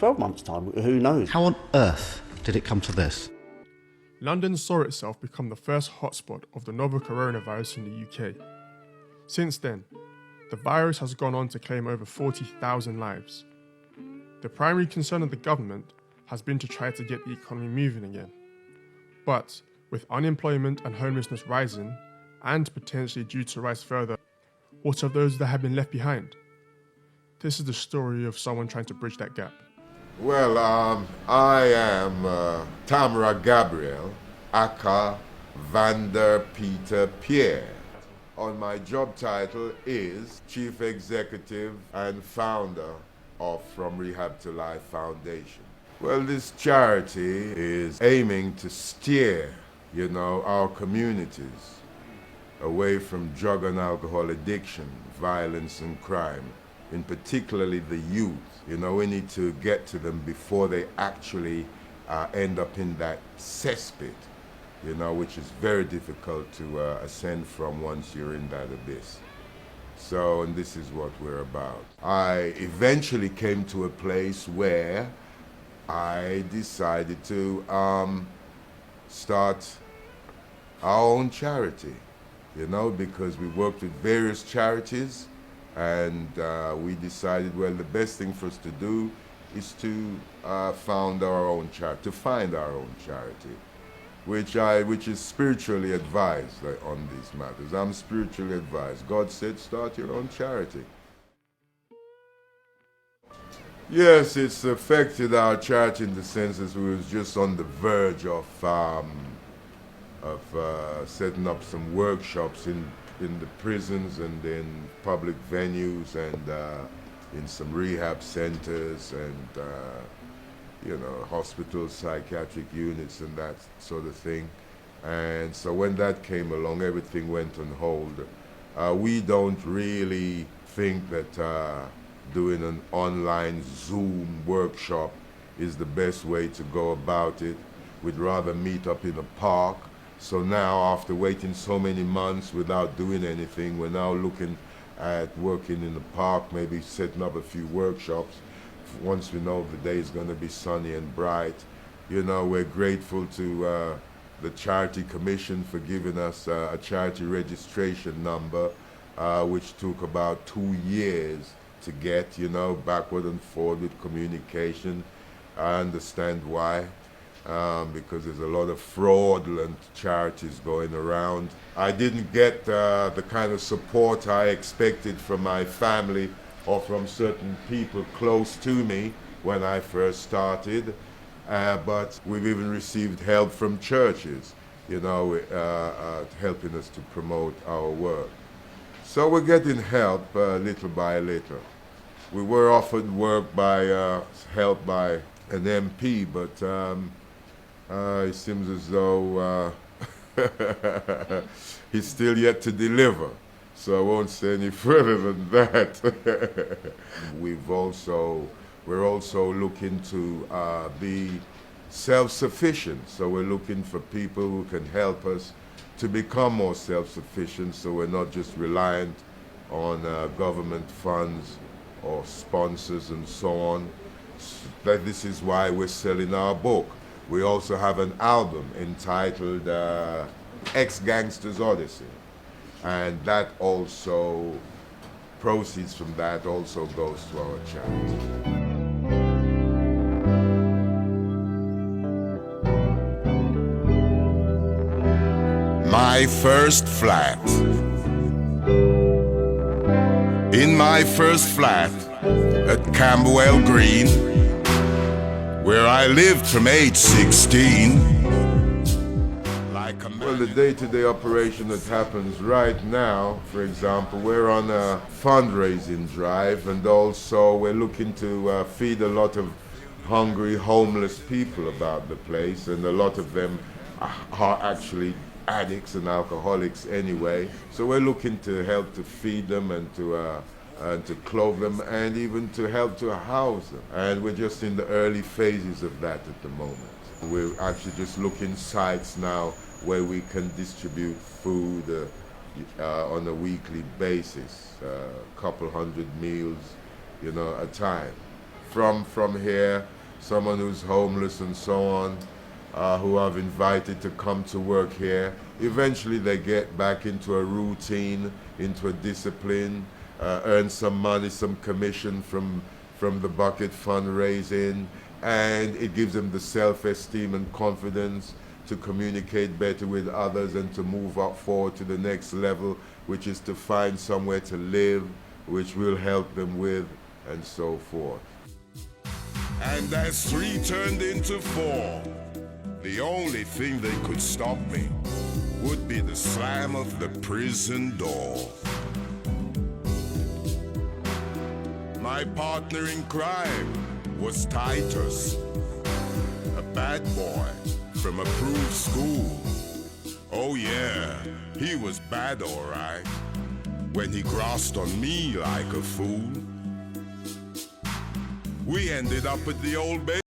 12 months' time, who knows? How on earth did it come to this? London saw itself become the first hotspot of the novel coronavirus in the UK. Since then, the virus has gone on to claim over 40,000 lives. The primary concern of the government has been to try to get the economy moving again. But with unemployment and homelessness rising, and potentially due to rise further, what of those that have been left behind? This is the story of someone trying to bridge that gap. Well, I am Tamara Gabriel Aka Vander Peter Pierre. On my job title is Chief Executive and Founder of FromRehab2Life Foundation. Well, this charity is aiming to steer, our communities away from drug and alcohol addiction, violence and crime, in particularly the youth. We need to get to them before they actually end up in that cesspit, which is very difficult to ascend from once you're in that abyss. So, and this is what we're about. I eventually came to a place where I decided to start our own charity, because we worked with various charities, and we decided, well, the best thing for us to do is to found our own charity, to find our own charity, which is spiritually advised on these matters. I'm spiritually advised. God said, start your own charity. Yes, it's affected our charity in the sense that we was just on the verge of setting up some workshops in the prisons and in public venues and in some rehab centers and hospitals, psychiatric units and that sort of thing. And so when that came along, everything went on hold. We don't really think that doing an online Zoom workshop is the best way to go about it. We'd rather meet up in a park. So now, after waiting so many months without doing anything, we're now looking at working in the park, maybe setting up a few workshops. Once we know the day is going to be sunny and bright. We're grateful to the Charity Commission for giving us a charity registration number, which took about 2 years to get, backward and forward with communication. I understand why. Because there's a lot of fraudulent charities going around. I didn't get the kind of support I expected from my family or from certain people close to me when I first started, but we've even received help from churches, helping us to promote our work. So we're getting help little by little. We were offered work by help by an MP, but it seems as though he's still yet to deliver, so I won't say any further than that. We're also looking to be self-sufficient, so we're looking for people who can help us to become more self-sufficient, so we're not just reliant on government funds or sponsors and so on. This is why we're selling our book. We also have an album entitled Ex-Gangster's Odyssey, and that also, proceeds from that also goes to our charity. My first flat. In my first flat at Camberwell Green, where I lived from age 16. Well, the day-to-day operation that happens right now, for example, we're on a fundraising drive, and also we're looking to feed a lot of hungry, homeless people about the place, and a lot of them are actually addicts and alcoholics anyway. So we're looking to help to feed them and to clothe them and even to help to house them. And we're just in the early phases of that at the moment. We're actually just looking sites now where we can distribute food on a weekly basis, a couple hundred meals, a time from here, someone who's homeless and so on, who I've invited to come to work here. Eventually they get back into a routine, into a discipline, earn some money, some commission from the bucket fundraising, and it gives them the self-esteem and confidence to communicate better with others and to move up forward to the next level, which is to find somewhere to live, which will help them with, and so forth. And as 3 turned into 4, the only thing that could stop me would be the slam of the prison door. My partner in crime was Titus, a bad boy from approved school. Oh yeah, he was bad all right, when he grossed on me like a fool. We ended up at the old